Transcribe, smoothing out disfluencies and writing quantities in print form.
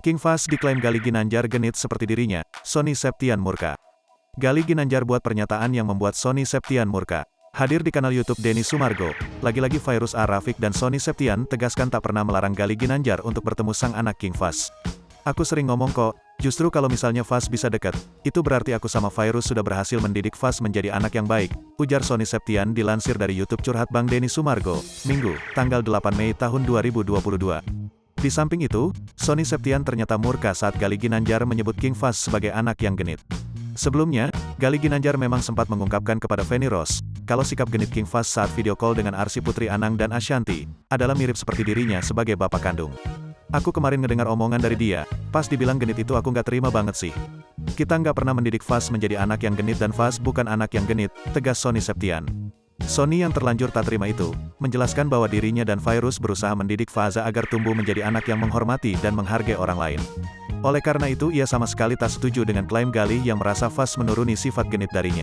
King Fahz diklaim Galih Ginanjar genit seperti dirinya, Sonny Septian murka. Galih Ginanjar buat pernyataan yang membuat Sonny Septian murka. Hadir di kanal YouTube Denny Sumargo, lagi-lagi Fairuz A-Rafiq dan Sonny Septian tegaskan tak pernah melarang Galih Ginanjar untuk bertemu sang anak King Fahz. Aku sering ngomong kok, justru kalau misalnya Fahz bisa dekat, itu berarti aku sama Fairuz sudah berhasil mendidik Fahz menjadi anak yang baik, ujar Sonny Septian dilansir dari YouTube Curhat Bang Denny Sumargo, Minggu, tanggal 8 Mei tahun 2022. Di samping itu, Sonny Septian ternyata murka saat Galih Ginanjar menyebut King Fahz sebagai anak yang genit. Sebelumnya, Galih Ginanjar memang sempat mengungkapkan kepada Feni Rose, kalau sikap genit King Fahz saat video call dengan Arsy Putri Anang dan Ashanty, adalah mirip seperti dirinya sebagai bapak kandung. Aku kemarin ngedengar omongan dari dia, pas dibilang genit itu aku nggak terima banget sih. Kita nggak pernah mendidik Fahz menjadi anak yang genit dan Fahz bukan anak yang genit, tegas Sonny Septian. Sonny yang terlanjur tak terima itu, menjelaskan bahwa dirinya dan Fairuz berusaha mendidik Fahza agar tumbuh menjadi anak yang menghormati dan menghargai orang lain. Oleh karena itu ia sama sekali tak setuju dengan klaim Galih yang merasa Fahz menuruni sifat genit darinya.